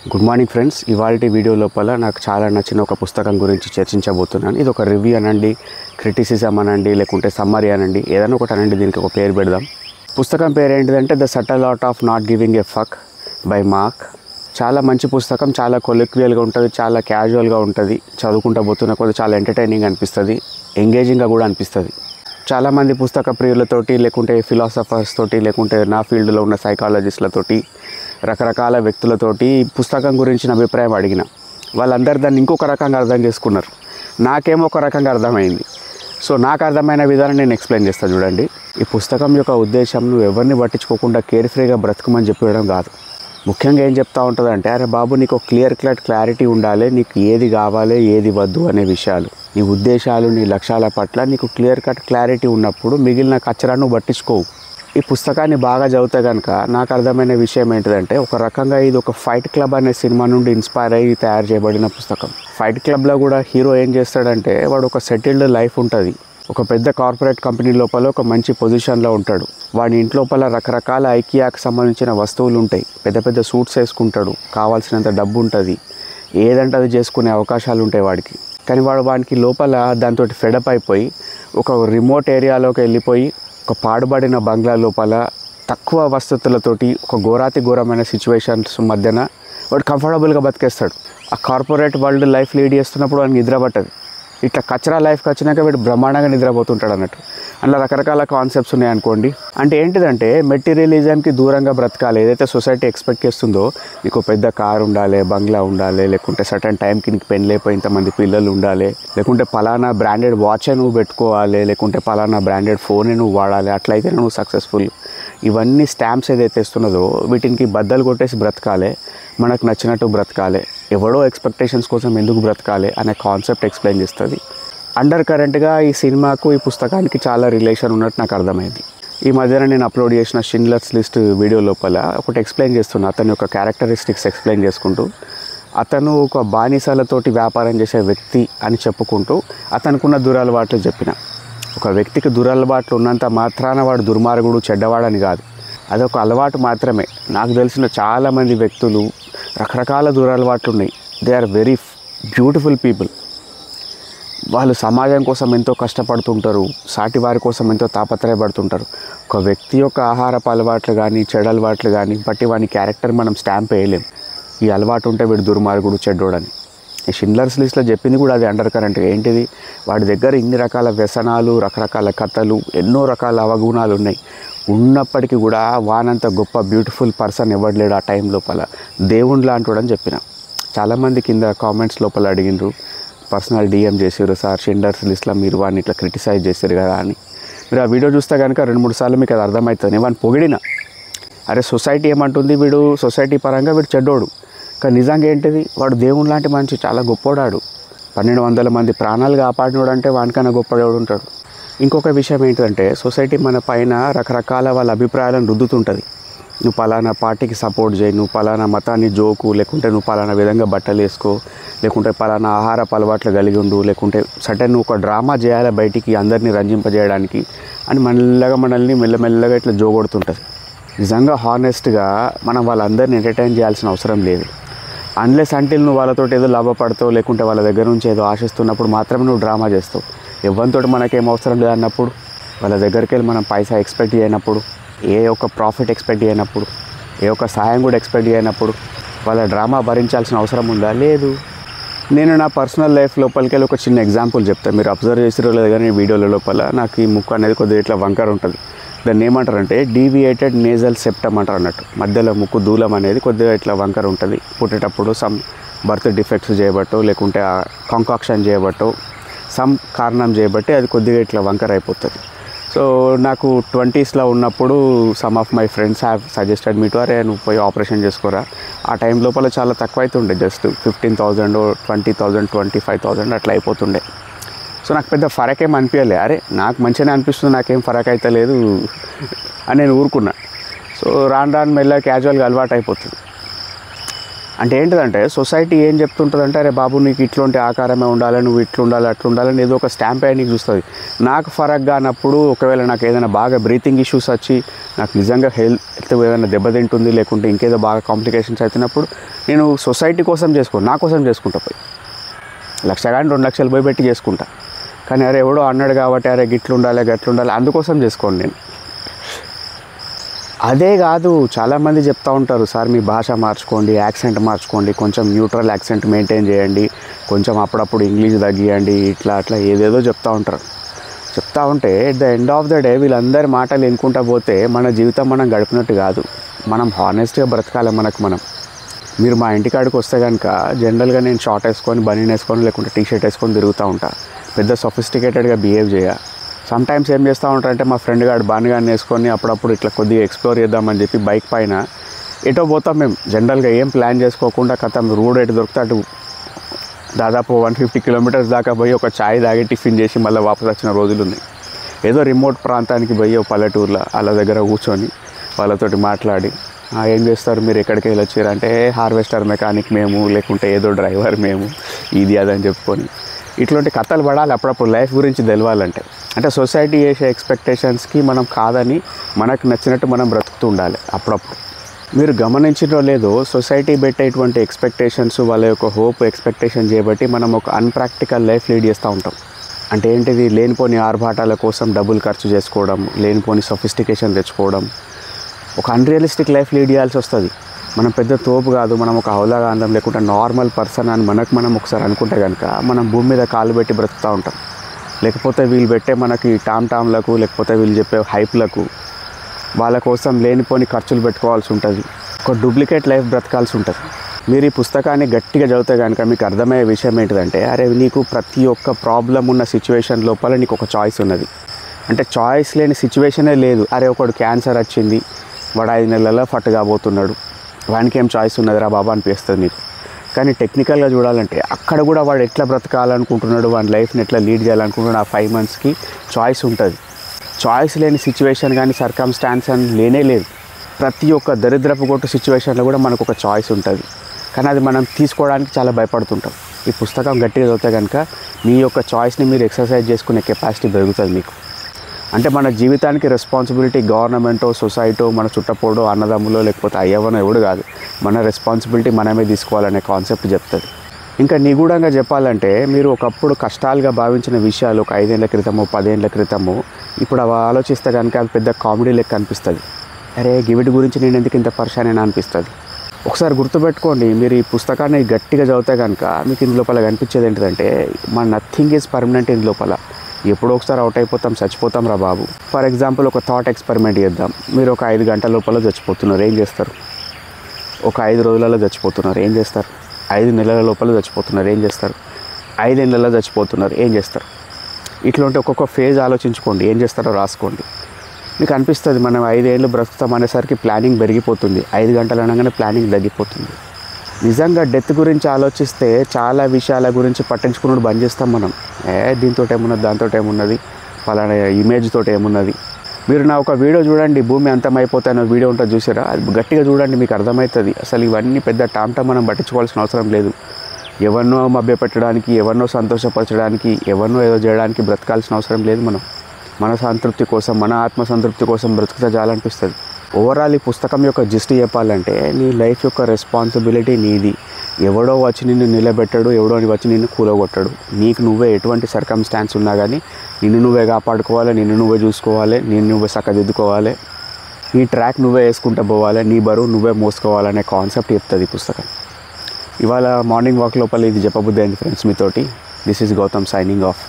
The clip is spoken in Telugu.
Good morning friends. ఇవాల్టి వీడియో లోపల నాకు చాలా నచ్చిన ఒక పుస్తకం గురించి చర్చించబోతున్నాను. ఇది ఒక రివ్యూ అనండి, క్రిటిసిజం అనండి, లేకుంటే సమ్మరీ అనండి, ఏదైనా ఒకటి అనండి. దీనికి ఒక పేరు పెడదాం. పుస్తకం పేరు ఏంటిదంటే the subtle art of not giving a fuck by mark. చాలా మంచి పుస్తకం, చాలా కొలిక్వియల్గా ఉంటుంది, చాలా క్యాజువల్గా ఉంటుంది. చదువుకుంటూ పోతున్న కొద్ది చాలా ఎంటర్టైనింగ్ అనిపిస్తుంది, ఎంగేజింగ్గా కూడా అనిపిస్తుంది. చాలామంది పుస్తక ప్రియులతోటి, లేకుంటే ఫిలాసఫర్స్ తోటి, లేకుంటే నా ఫీల్డ్లో ఉన్న సైకాలజిస్టులతోటి, రకరకాల వ్యక్తులతోటి పుస్తకం గురించిన అభిప్రాయం అడిగిన. వాళ్ళందరూ దాన్ని ఇంకొక రకంగా అర్థం చేసుకున్నారు. నాకేమో ఒక రకంగా అర్థమైంది. సో నాకు అర్థమైన విధానం నేను ఎక్స్ప్లెయిన్ చేస్తాను. చూడండి, ఈ పుస్తకం యొక్క ఉద్దేశం నువ్వు ఎవరిని పట్టించుకోకుండా కేర్ఫ్రీగా బ్రతకమని చెప్పడం కాదు. ముఖ్యంగా ఏం చెప్తా ఉంటుంది అంటే, అరే బాబు, నీకు క్లియర్ కట్ క్లారిటీ ఉండాలి, నీకు ఏది కావాలి ఏది వద్దు అనే విషయాలు, నీ ఉద్దేశాలు, నీ లక్ష్యాల పట్ల నీకు క్లియర్ కట్ క్లారిటీ ఉన్నప్పుడు మిగిలిన కచ్చరాను పట్టించుకోవు. ఈ పుస్తకాన్ని బాగా చదివితే కనుక నాకు అర్థమైన విషయం ఏంటిదంటే, ఒక రకంగా ఇది ఒక ఫైట్ క్లబ్ అనే సినిమా నుండి ఇన్స్పైర్ అయ్యి తయారు చేయబడిన పుస్తకం. ఫైట్ క్లబ్లో కూడా హీరో ఏం చేస్తాడంటే, వాడు ఒక సెటిల్డ్ లైఫ్ ఉంటుంది, ఒక పెద్ద కార్పొరేట్ కంపెనీ లోపల ఒక మంచి పొజిషన్లో ఉంటాడు. వాడి ఇంట్లోపల రకరకాల ఐకియాకి సంబంధించిన వస్తువులు ఉంటాయి, పెద్ద పెద్ద సూట్స్ వేసుకుంటాడు, కావాల్సినంత డబ్బు ఉంటుంది, ఏదంటే అది చేసుకునే అవకాశాలు ఉంటాయి వాడికి. కానీ వాడికి లోపల దాంతో ఫెడప్ అయిపోయి ఒక రిమోట్ ఏరియాలోకి వెళ్ళిపోయి ఒక పాడుబడిన బంగ్లా లోపల తక్కువ వసతులతోటి ఒక ఘోరమైన సిచ్యువేషన్స్ మధ్యన వాడు కంఫర్టబుల్గా బతికేస్తాడు. ఆ కార్పొరేట్ వరల్డ్ లైఫ్ లీడ్ చేస్తున్నప్పుడు వాడికి నిద్ర పట్టదు. ఇట్లా కచరా లైఫ్కి వచ్చినాక వీడు బ్రహ్మాండంగా నిద్రపోతుంటాడు అన్నట్టు. అందులో రకరకాల కాన్సెప్ట్స్ ఉన్నాయనుకోండి. అంటే ఏంటిదంటే, మెటీరియలిజంకి దూరంగా బ్రతకాలి. ఏదైతే సొసైటీ ఎక్స్పెక్ట్ చేస్తుందో, నీకు పెద్ద కారు ఉండాలి, బంగ్లా ఉండాలి, లేకుంటే సర్టన్ టైంకి నీకు పెళ్ళైపోయి ఇంతమంది పిల్లలు ఉండాలి, లేకుంటే పలానా బ్రాండెడ్ వాచ్ నువ్వు పెట్టుకోవాలి, లేకుంటే పలానా బ్రాండెడ్ ఫోన్ నువ్వు వాడాలి, అట్లయితే నువ్వు సక్సెస్ఫుల్. ఇవన్నీ స్టాంప్స్ ఏదైతే ఇస్తున్నదో వీటికి బద్దలు కొట్టేసి బ్రతకాలి, మనకు నచ్చినట్టు బ్రతకాలి, ఎవడో ఎక్స్పెక్టేషన్స్ కోసం ఎందుకు బ్రతకాలి అనే కాన్సెప్ట్ ఎక్స్ప్లెయిన్ చేస్తుంది. అండర్ కరెంట్గా ఈ సినిమాకు ఈ పుస్తకానికి చాలా రిలేషన్ ఉన్నట్టు నాకు అర్థమైంది. ఈ మధ్యన నేను అప్లోడ్ చేసిన షిండ్లర్స్ లిస్ట్ వీడియో లోపల ఒకటి ఎక్స్ప్లెయిన్ చేస్తున్నా, అతని యొక్క క్యారెక్టరిస్టిక్స్ ఎక్స్ప్లెయిన్ చేసుకుంటూ. అతను ఒక బానిసలతోటి వ్యాపారం చేసే వ్యక్తి అని చెప్పుకుంటూ అతనుకున్న దురలవాట్లు చెప్పిన. ఒక వ్యక్తికి దురలవాట్లు ఉన్నంత మాత్రాన వాడు దుర్మార్గుడు, చెడ్డవాడని కాదు. అదొక అలవాటు మాత్రమే. నాకు తెలిసిన చాలామంది వ్యక్తులు రకరకాల దురలవాట్లు ఉన్నాయి. They are very beautiful people. వాళ్ళు సమాజం కోసం ఎంతో కష్టపడుతుంటారు, సాటి వారి కోసం ఎంతో తాపత్రయపడుతుంటారు. ఒక వ్యక్తి యొక్క ఆహారపు అలవాట్లు కానీ, చెడు అలవాట్లు కానీ బట్టి వాని క్యారెక్టర్ మనం స్టాంప్ వేయలేం. ఈ అలవాటు ఉంటే వీడు దుర్మార్గుడు, చెడ్డోడని. ఈ షిండ్లర్స్ లిస్ట్లో చెప్పింది కూడా అది అండర్ కరెంట్. ఏంటిది, వాడి దగ్గర ఇన్ని రకాల వ్యసనాలు, రకరకాల కథలు, ఎన్నో రకాల అవగుణాలు ఉన్నాయి. ఉన్నప్పటికీ కూడా వానంత గొప్ప బ్యూటిఫుల్ పర్సన్ ఎవడు లేడు ఆ టైం లోపల, దేవుని లాంటివాడని చెప్పిన. చాలామంది కింద కామెంట్స్ లోపల అడిగిండ్రు, పర్సనల్ డిఎం చేసారు, సార్ షిండ్లర్స్ లిస్ట్లో మీరు వాడిని ఇట్లా క్రిటిసైజ్ చేశారు కదా అని. మీరు ఆ వీడియో చూస్తే కనుక 2-3 సార్లు మీకు అది అర్థమవుతుంది. నేను వాడిని పొగిడిన, అరే సొసైటీ ఏమంటుంది, వీడు సొసైటీ పరంగా వీడు చెడ్డోడు, కానీ నిజంగా ఏంటిది, వాడు దేవుని లాంటి మనిషి, చాలా గొప్పోడాడు. 1200 మంది ప్రాణాలు కాపాడినోడు అంటే వానికన్నా గొప్పవాడు ఉంటాడు. ఇంకొక విషయం ఏంటంటే, సొసైటీ మన పైన రకరకాల వాళ్ళ అభిప్రాయాలను రుద్దుతుంటుంది. నువ్వు పలానా పార్టీకి సపోర్ట్ చేయి, నువ్వు పలానా మతాన్ని జోకు, లేకుంటే నువ్వు పలానా విధంగా బట్టలు వేసుకో, లేకుంటే పలానా ఆహారపు అలవాట్లు కలిగి ఉండు, లేకుంటే సటన్ నువ్వు ఒక డ్రామా చేయాలి బయటికి అందరినీ రంజింపజేయడానికి అని మనల్ని మెల్లమెల్లగా ఇట్లా జోగొడుతుంటుంది. నిజంగా హానెస్ట్గా మనం వాళ్ళందరినీ ఎంటర్టైన్ చేయాల్సిన అవసరం లేదు. అన్లెస్ అంటిల్ నువ్వు వాళ్ళతో ఏదో లాభపడతావు, లేకుంటే వాళ్ళ దగ్గర నుంచి ఏదో ఆశిస్తున్నప్పుడు మాత్రమే నువ్వు డ్రామా చేస్తావు. ఎవరితో మనకేం అవసరం లేదన్నప్పుడు, వాళ్ళ దగ్గరికి వెళ్ళి మనం పైసా ఎక్స్పెక్ట్ చేయనప్పుడు, ఏ ఒక్క ప్రాఫిట్ ఎక్స్పెక్ట్ చేయనప్పుడు, ఏ ఒక్క సాయం కూడా ఎక్స్పెక్ట్ చేయనప్పుడు వాళ్ళ డ్రామా భరించాల్సిన అవసరం ఉందా? లేదు. నేను నా పర్సనల్ లైఫ్ లోపలికి వెళ్ళి ఒక చిన్న ఎగ్జాంపుల్ చెప్తాను. మీరు అబ్జర్వ్ చేసిరో లేదు కానీ వీడియోల లోపల నాకు ఈ ముక్కు అనేది కొద్దిగా ఇట్లా వంకర ఉంటుంది. దాన్ని ఏమంటారంటే డీవియేటెడ్ నేజల్ సెప్టమ్ అంటారు అన్నట్టు. మధ్యలో ముక్కు దూలం అనేది కొద్దిగా ఇట్లా వంకర ఉంటుంది. పుట్టేటప్పుడు సమ్ బర్త్ డిఫెక్ట్స్ చేయబట్టో, లేకుంటే కాంకాక్షన్ చేయబట్టో, సమ్ కారణం చేయబట్టి అది కొద్దిగా ఇట్లా వంకర అయిపోతుంది. సో నాకు 20sలో ఉన్నప్పుడు some of my friends have suggested me to, అరే నువ్వు పోయి ఆపరేషన్ చేసుకోరా. ఆ టైం లోపల చాలా తక్కువ అవుతుండే, జస్ట్ 15,000, 20,000, 25,000 అట్లా అయిపోతుండే. సో నాకు పెద్ద ఫరక్ ఏం అనిపించలే. అరే నాకు మంచిగానే అనిపిస్తుంది, నాకేం ఫరక్ అయితే లేదు అని నేను ఊరుకున్నా. సో రాను మెల్ల క్యాజువల్గా అలవాటు అయిపోతుంది. అంటే ఏంటిదంటే సొసైటీ ఏం చెప్తుంటుందంటే, అరే బాబు నీకు ఇట్లాంటి ఆకారమే ఉండాలి, నువ్వు ఇట్లా ఉండాలి అట్లా ఉండాలని ఏదో ఒక స్టాంప్ అయ్యి నీకు చూస్తుంది. నాకు ఫరక్ కానప్పుడు ఒకవేళ నాకు ఏదైనా బాగా బ్రీతింగ్ ఇష్యూస్ వచ్చి నాకు నిజంగా హెల్త్ ఏదైనా దెబ్బతింటుంది లేకుంటే ఇంకేదో బాగా కాంప్లికేషన్స్ అవుతున్నప్పుడు నేను సొసైటీ కోసం చేసుకోను, నా కోసం చేసుకుంటా. పోయి 1,00,000 కానీ 2,00,000 పోయి పెట్టి చేసుకుంటా. కానీ అరే ఎవడో అన్నాడు కాబట్టి అరే గిట్లుండాలి గట్లుండాలి అందుకోసం చేసుకోండి నేను. అదే కాదు, చాలామంది చెప్తూ ఉంటారు, సార్ మీ భాష మార్చుకోండి, యాక్సెంట్ మార్చుకోండి, కొంచెం న్యూట్రల్ యాక్సెంట్ మెయింటైన్ చేయండి, కొంచెం అప్పుడప్పుడు ఇంగ్లీష్ తగ్గియండి, ఇట్లా అట్లా ఏదేదో చెప్తూ ఉంటారు. చెప్తా ఉంటే at the end of the day వీళ్ళందరి మాటలు ఎన్నుకుంటా పోతే మన జీవితం మనం గడిపినట్టు కాదు. మనం హానెస్ట్గా బ్రతకాలి మనం. మీరు మా ఇంటికాడికి వస్తే కనుక జనరల్గా నేను షార్ట్ వేసుకొని బనీన్ వేసుకొని లేకుంటే టీషర్ట్ వేసుకొని తిరుగుతూ ఉంటా. పెద్ద సొఫిస్టికేటెడ్గా బిహేవ్ చేయ. సమ్టైమ్స్ ఏం చేస్తూ ఉంటారంటే మా ఫ్రెండ్ గారు బానిగాన్ని వేసుకొని అప్పుడప్పుడు ఇట్లా కొద్దిగా ఎక్స్ప్లోర్ చేద్దామని చెప్పి బైక్ పైన ఎటో పోతాం మేము. జనరల్గా ఏం ప్లాన్ చేసుకోకుండా కథం రోడ్ ఎటు దొరికితే అటు దాదాపు 150 కిలోమీటర్స్ దాకా పోయి ఒక ఛాయ్ తాగి టిఫిన్ చేసి మళ్ళీ వాపస్ వచ్చిన రోజులు ఉన్నాయి. ఏదో రిమోట్ ప్రాంతానికి పోయి ఒక పల్లెటూరులో వాళ్ళ దగ్గర కూర్చొని వాళ్ళతోటి మాట్లాడి, ఏం చేస్తారు మీరు, ఎక్కడికి వెళ్ళి వచ్చారంటే హార్వెస్టర్ మెకానిక్ మేము, లేకుంటే ఏదో డ్రైవర్ మేము, ఇది అదని చెప్పుకొని ఇట్లాంటి కథలు పడాలి అప్పుడప్పుడు లైఫ్ గురించి తెలవాలంటే. అంటే సొసైటీ చేసే ఎక్స్పెక్టేషన్స్కి మనం కాదని మనకు నచ్చినట్టు మనం బ్రతుకుతూ ఉండాలి అప్పుడప్పుడు. మీరు గమనించడం లేదో సొసైటీ పెట్టేటువంటి ఎక్స్పెక్టేషన్స్ వాళ్ళ యొక్క హోప్ ఎక్స్పెక్టేషన్ చేయబట్టి మనం ఒక అన్ప్రాక్టికల్ లైఫ్ లీడ్ చేస్తూ ఉంటాం. అంటే ఏంటిది, లేనిపోని ఆర్భాటాల కోసం డబ్బులు ఖర్చు చేసుకోవడం, లేనిపోని సొఫిస్టికేషన్ తెచ్చుకోవడం, ఒక అన్రియలిస్టిక్ లైఫ్ లీడ్ చేయాల్సి వస్తుంది. మనం పెద్ద తోపు కాదు, మనం ఒక హౌలాగా అందం లేకుండా నార్మల్ పర్సన్ అని మనం ఒకసారి అనుకుంటే కనుక మనం భూమి మీద కాలు పెట్టి బ్రతుకుతూ ఉంటాం. లేకపోతే వీళ్ళు పెట్టే మనకి టామ్లకు లేకపోతే వీళ్ళు చెప్పే హైప్లకు వాళ్ళ కోసం లేనిపోని ఖర్చులు పెట్టుకోవాల్సి ఉంటుంది. ఒక డూప్లికేట్ లైఫ్ బ్రతకాల్సి ఉంటుంది. మీరు ఈ పుస్తకాన్ని గట్టిగా చదివితే కనుక మీకు అర్థమయ్యే విషయం ఏంటిదంటే, అరే నీకు ప్రతి ఒక్క ప్రాబ్లం ఉన్న సిచ్యువేషన్ లోపల నీకు ఒక చాయిస్ ఉన్నది. అంటే చాయిస్ లేని సిచ్యువేషనే లేదు. అరే ఒకడు క్యాన్సర్ వచ్చింది, వాడు 5 నెలల్లో ఫట్ కాబోతున్నాడు, వానికి ఏం చాయిస్ ఉన్నదిరా బాబా అనిపిస్తుంది మీకు. కానీ టెక్నికల్గా చూడాలంటే అక్కడ కూడా వాడు ఎట్లా బ్రతకాలనుకుంటున్నాడు, వాడి లైఫ్ని ఎట్లా లీడ్ చేయాలనుకుంటున్నాడు, ఆ 5 మంత్స్కి చాయిస్ ఉంటుంది. చాయిస్ లేని సిచ్యువేషన్ కానీ సర్కమ్స్టాన్స్ అని లేనే లేదు. ప్రతి ఒక్క దరిద్రపు కొట్టు సిచ్యువేషన్లో కూడా మనకు ఒక చాయిస్ ఉంటుంది. కానీ అది మనం తీసుకోవడానికి చాలా భయపడుతుంటాం. ఈ పుస్తకం గట్టిగా చదివితే కనుక మీ యొక్క చాయిస్ని మీరు ఎక్సర్సైజ్ చేసుకునే కెపాసిటీ పెరుగుతుంది మీకు. అంటే మన జీవితానికి రెస్పాన్సిబిలిటీ గవర్నమెంటో సొసైటో మన చుట్టపోడో అన్నదమ్ములో లేకపోతే అయ్యవనో ఎవడు కాదు, మన రెస్పాన్సిబిలిటీ మనమే తీసుకోవాలనే కాన్సెప్ట్ చెప్తుంది. ఇంకా నిగూఢంగా చెప్పాలంటే మీరు ఒకప్పుడు కష్టాలుగా భావించిన విషయాలు ఒక 5 ఏళ్ల క్రితమో 10 ఏళ్ల క్రితమో ఇప్పుడు అవి ఆలోచిస్తే కనుక అది పెద్ద కామెడీ లెక్క అనిపిస్తుంది. అరే గివిటి గురించి నేను ఎందుకు ఇంత పరిశానని అనిపిస్తుంది. ఒకసారి గుర్తుపెట్టుకోండి, మీరు ఈ పుస్తకాన్ని గట్టిగా చదివితే కనుక మీకు ఇందులోపల కనిపించేది ఏంటంటే మన నథింగ్ ఈజ్ పర్మనెంట్. ఇందులోపల ఎప్పుడో ఒకసారి అవుట్ అయిపోతాం, చచ్చిపోతాం రా బాబు. ఫర్ ఎగ్జాంపుల్ ఒక థాట్ ఎక్స్పెరిమెంట్ చేద్దాం. మీరు ఒక 5 గంటల లోపల చచ్చిపోతున్నారు, ఏం చేస్తారు? ఒక 5 రోజులలో చచ్చిపోతున్నారు, ఏం చేస్తారు? 5 నెలల లోపల చచ్చిపోతున్నారు, ఏం చేస్తారు? 5 ఏళ్లలో చచ్చిపోతున్నారు, ఏం చేస్తారు? ఇట్లాంటి ఒక్కొక్క ఫేజ్ ఆలోచించుకోండి, ఏం చేస్తారో రాసుకోండి. మీకు అనిపిస్తుంది మనం 5 ఏళ్ళు బ్రతుకుతాం అనేసరికి ప్లానింగ్ పెరిగిపోతుంది, 5 గంటలు అనగానే ప్లానింగ్ తగ్గిపోతుంది. నిజంగా డెత్ గురించి ఆలోచిస్తే చాలా విషయాల గురించి పట్టించుకున్నప్పుడు బంద్ చేస్తాం మనం. దీంతో ఏమున్నది, దాంతో ఏమున్నది, పలానా ఇమేజ్ తోటి ఏమున్నది. మీరు నా ఒక వీడియో చూడండి, భూమి అంతమైపోతే అనే వీడియో ఉంటుంది చూసారా, అది గట్టిగా చూడండి, మీకు అర్థమవుతుంది. అసలు ఇవన్నీ పెద్ద టామ్టా మనం పట్టించుకోవాల్సిన అవసరం లేదు. ఎవరినో మభ్యపెట్టడానికి, ఎవరినో సంతోషపరచడానికి, ఎవరినో ఏదో చేయడానికి బ్రతకాల్సిన అవసరం లేదు. మనం మన సంతృప్తి కోసం, మన ఆత్మ సంతృప్తి కోసం బ్రతికితే చాలనిపిస్తుంది. ఓవరాల్ ఈ పుస్తకం యొక్క జిస్ట్ చెప్పాలంటే నీ లైఫ్ యొక్క రెస్పాన్సిబిలిటీ నీది. ఎవడో వచ్చి నిన్ను నిలబెట్టాడు, ఎవడో వచ్చి నిన్ను కూలగొట్టాడు. నీకు నువ్వే ఎటువంటి సర్కమ్స్టాన్స్ ఉన్నా కానీ నిన్ను నువ్వే కాపాడుకోవాలి, నిన్ను నువ్వే చూసుకోవాలి, నిన్ను నువ్వే చక్కదిద్దుకోవాలి, నీ ట్రాక్ నువ్వే వేసుకుంటూ పోవాలి, నీ బరువు నువ్వే మోసుకోవాలనే కాన్సెప్ట్ చెప్తుంది ఈ పుస్తకం. ఇవాళ మార్నింగ్ వాక్ లోపల ఇది చెప్పబుద్ధి అయింది ఫ్రెండ్స్ మీతోటి. This is Gautam signing of.